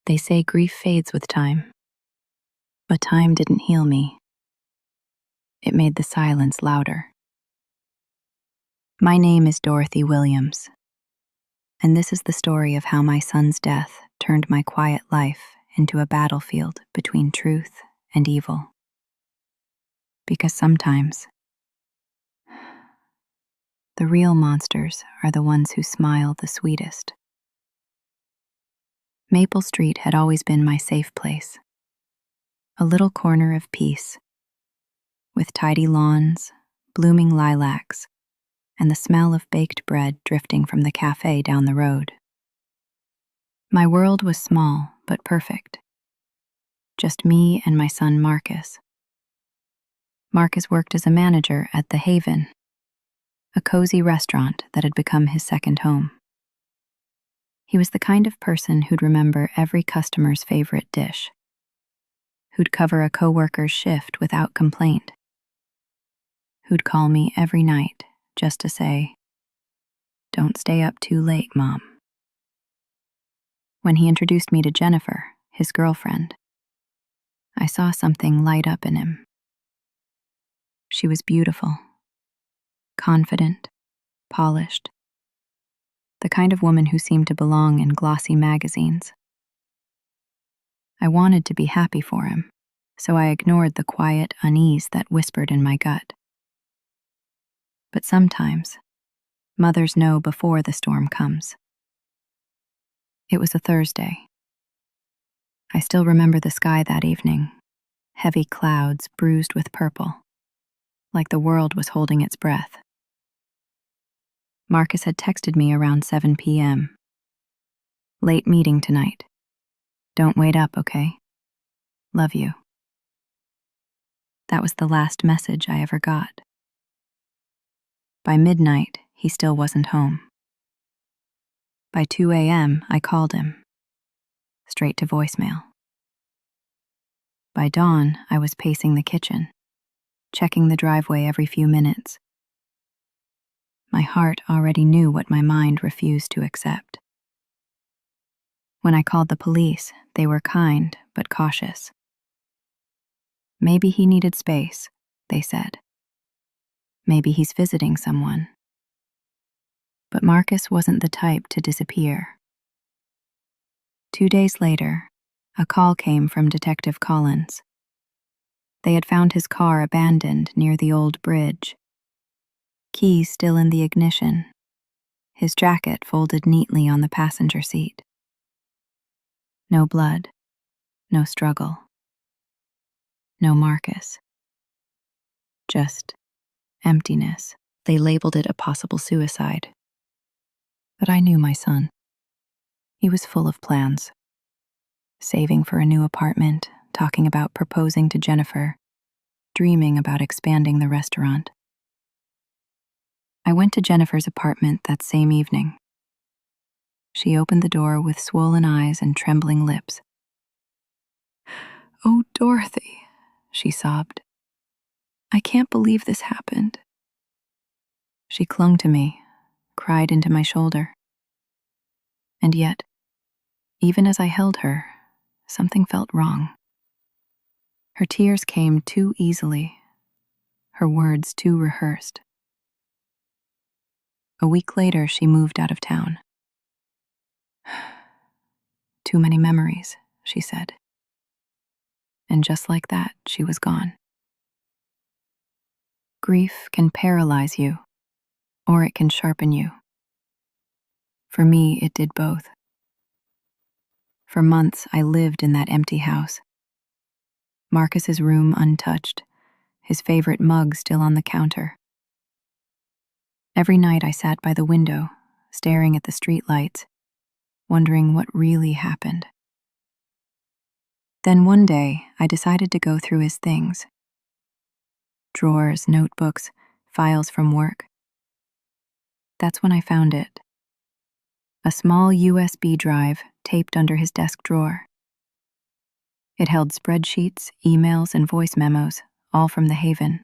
They say grief fades with time, but time didn't heal me. It made the silence louder. My name is Dorothy Williams, and this is the story of how my son's death turned my quiet life into a battlefield between truth and evil. Because sometimes, the real monsters are the ones who smile the sweetest. Maple Street had always been my safe place, a little corner of peace, with tidy lawns, blooming lilacs, and the smell of baked bread drifting from the cafe down the road. My world was small but perfect. Just me and my son Marcus. Marcus worked as a manager at The Haven, a cozy restaurant that had become his second home. He was the kind of person who'd remember every customer's favorite dish, who'd cover a coworker's shift without complaint, who'd call me every night just to say, "Don't stay up too late, Mom." When he introduced me to Jennifer, his girlfriend, I saw something light up in him. She was beautiful, confident, polished, the kind of woman who seemed to belong in glossy magazines. I wanted to be happy for him, so I ignored the quiet unease that whispered in my gut. But sometimes, mothers know before the storm comes. It was a Thursday. I still remember the sky that evening, heavy clouds bruised with purple, like the world was holding its breath. Marcus had texted me around 7 p.m. "Late meeting tonight. Don't wait up, okay? Love you." That was the last message I ever got. By midnight, he still wasn't home. By 2 a.m., I called him, straight to voicemail. By dawn, I was pacing the kitchen, checking the driveway every few minutes. My heart already knew what my mind refused to accept. When I called the police, they were kind but cautious. "Maybe he needed space," they said. "Maybe he's visiting someone." But Marcus wasn't the type to disappear. 2 days later, a call came from Detective Collins. They had found his car abandoned near the old bridge. Keys still in the ignition, his jacket folded neatly on the passenger seat. No blood, no struggle, no Marcus. Just emptiness. They labeled it a possible suicide. But I knew my son. He was full of plans. Saving for a new apartment, talking about proposing to Jennifer, dreaming about expanding the restaurant. I went to Jennifer's apartment that same evening. She opened the door with swollen eyes and trembling lips. "Oh, Dorothy," she sobbed. "I can't believe this happened." She clung to me, cried into my shoulder. And yet, even as I held her, something felt wrong. Her tears came too easily, her words too rehearsed. A week later, she moved out of town. "Too many memories," she said. And just like that, she was gone. Grief can paralyze you, or it can sharpen you. For me, it did both. For months, I lived in that empty house. Marcus's room untouched, his favorite mug still on the counter. Every night I sat by the window, staring at the streetlights, wondering what really happened. Then one day, I decided to go through his things. Drawers, notebooks, files from work. That's when I found it. A small USB drive taped under his desk drawer. It held spreadsheets, emails, and voice memos, all from the Haven.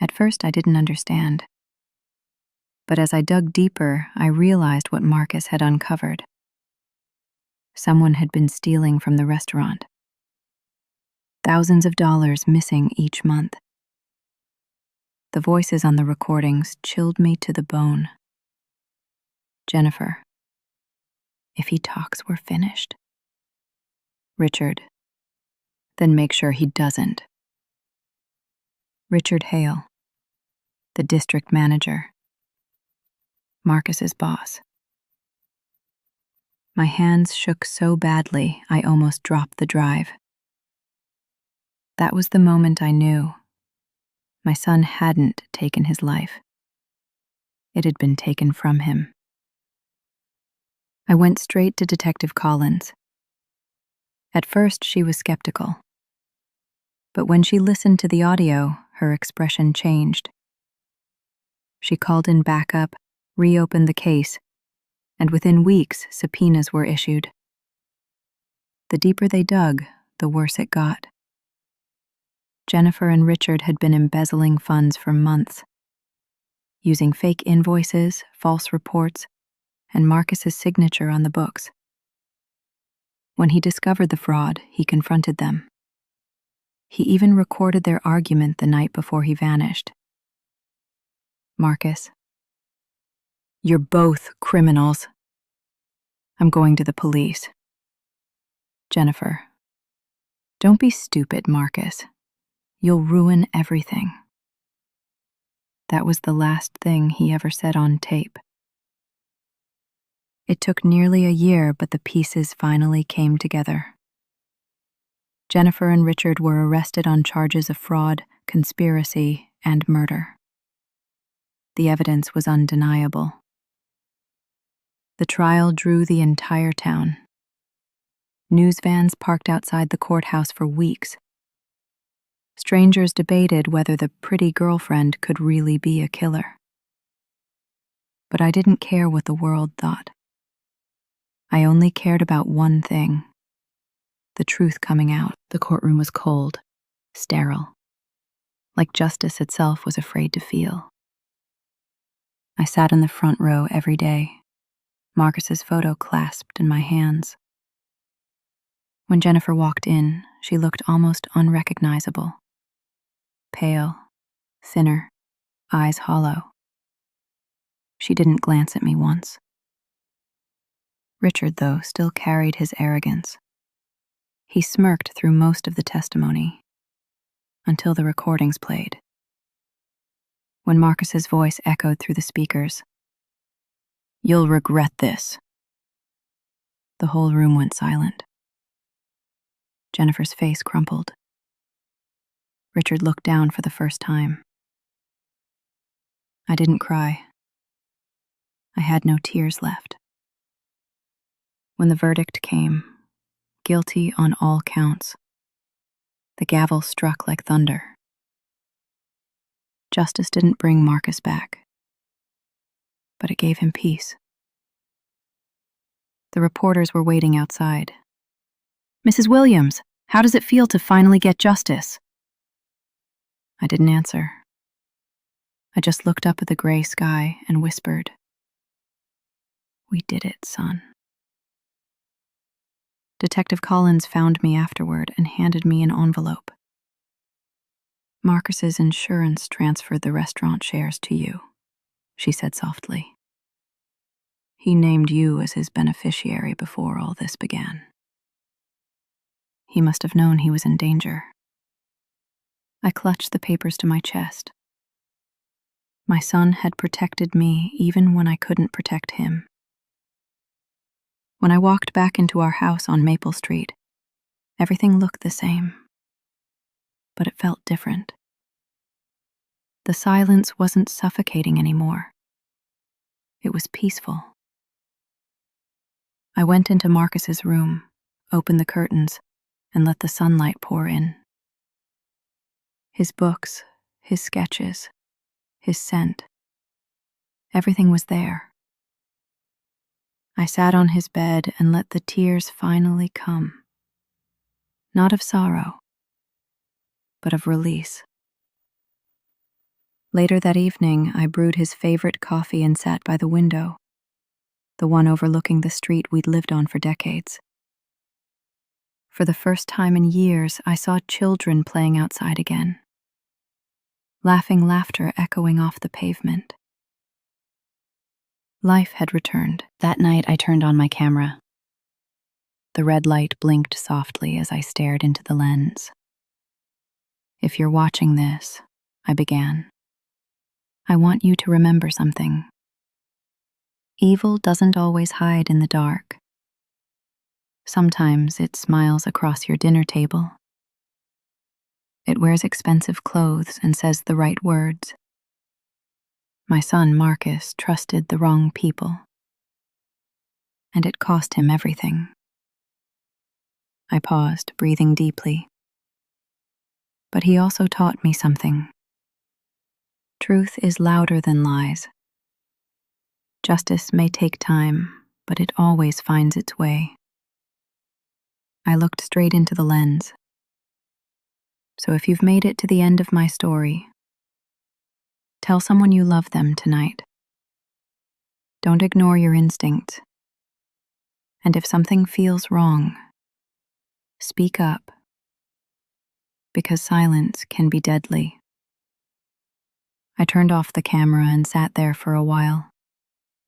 At first, I didn't understand. But as I dug deeper, I realized what Marcus had uncovered. Someone had been stealing from the restaurant. Thousands of dollars missing each month. The voices on the recordings chilled me to the bone. Jennifer. If he talks, we're finished. Richard. Then make sure he doesn't. Richard Hale, the district manager. Marcus's boss. My hands shook so badly I almost dropped the drive. That was the moment I knew. My son hadn't taken his life. It had been taken from him. I went straight to Detective Collins. At first, she was skeptical. But when she listened to the audio, her expression changed. She called in backup, reopened the case, and within weeks, subpoenas were issued. The deeper they dug, the worse it got. Jennifer and Richard had been embezzling funds for months, using fake invoices, false reports, and Marcus's signature on the books. When he discovered the fraud, he confronted them. He even recorded their argument the night before he vanished. Marcus, you're both criminals. I'm going to the police. Jennifer, don't be stupid, Marcus. You'll ruin everything. That was the last thing he ever said on tape. It took nearly a year, but the pieces finally came together. Jennifer and Richard were arrested on charges of fraud, conspiracy, and murder. The evidence was undeniable. The trial drew the entire town. News vans parked outside the courthouse for weeks. Strangers debated whether the pretty girlfriend could really be a killer. But I didn't care what the world thought. I only cared about one thing: the truth coming out. The courtroom was cold, sterile, like justice itself was afraid to feel. I sat in the front row every day, Marcus's photo clasped in my hands. When Jennifer walked in, she looked almost unrecognizable. Pale, thinner, eyes hollow. She didn't glance at me once. Richard, though, still carried his arrogance. He smirked through most of the testimony, until the recordings played. When Marcus's voice echoed through the speakers, "You'll regret this." The whole room went silent. Jennifer's face crumpled. Richard looked down for the first time. I didn't cry. I had no tears left. When the verdict came, guilty on all counts, the gavel struck like thunder. Justice didn't bring Marcus back, but it gave him peace. The reporters were waiting outside. "Mrs. Williams, how does it feel to finally get justice?" I didn't answer. I just looked up at the gray sky and whispered, "We did it, son." Detective Collins found me afterward and handed me an envelope. "Marcus's insurance transferred the restaurant shares to you," she said softly. "He named you as his beneficiary before all this began." He must have known he was in danger. I clutched the papers to my chest. My son had protected me even when I couldn't protect him. When I walked back into our house on Maple Street, everything looked the same, but it felt different. The silence wasn't suffocating anymore. It was peaceful. I went into Marcus's room, opened the curtains, and let the sunlight pour in. His books, his sketches, his scent, everything was there. I sat on his bed and let the tears finally come. Not of sorrow, but of release. Later that evening, I brewed his favorite coffee and sat by the window, the one overlooking the street we'd lived on for decades. For the first time in years, I saw children playing outside again, laughing laughter echoing off the pavement. Life had returned. That night, I turned on my camera. The red light blinked softly as I stared into the lens. "If you're watching this," I began, "I want you to remember something. Evil doesn't always hide in the dark. Sometimes it smiles across your dinner table. It wears expensive clothes and says the right words. My son Marcus trusted the wrong people, and it cost him everything." I paused, breathing deeply. "But he also taught me something. Truth is louder than lies. Justice may take time, but it always finds its way." I looked straight into the lens. "So if you've made it to the end of my story, tell someone you love them tonight. Don't ignore your instincts. And if something feels wrong, speak up, because silence can be deadly." I turned off the camera and sat there for a while,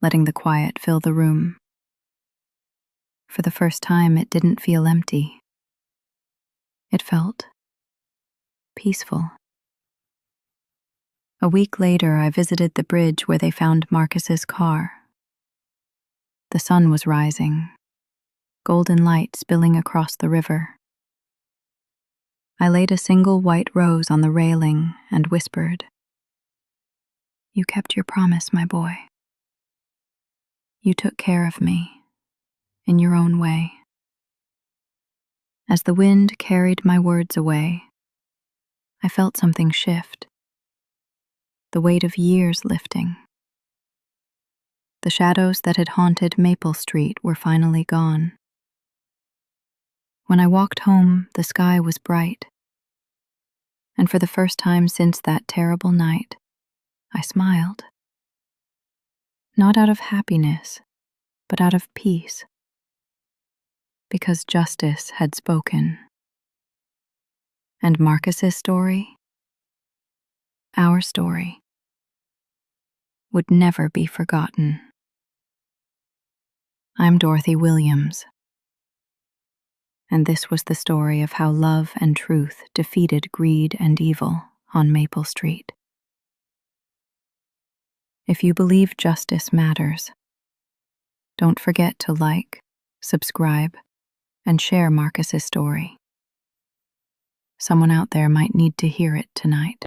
letting the quiet fill the room. For the first time, it didn't feel empty. It felt peaceful. A week later, I visited the bridge where they found Marcus's car. The sun was rising, golden light spilling across the river. I laid a single white rose on the railing and whispered, "You kept your promise, my boy. You took care of me, in your own way." As the wind carried my words away, I felt something shift, the weight of years lifting. The shadows that had haunted Maple Street were finally gone. When I walked home, the sky was bright, and for the first time since that terrible night, I smiled. Not out of happiness, but out of peace, because justice had spoken. And Marcus's story, our story, would never be forgotten. I'm Dorothy Williams, and this was the story of how love and truth defeated greed and evil on Maple Street. If you believe justice matters, don't forget to like, subscribe, and share Marcus's story. Someone out there might need to hear it tonight.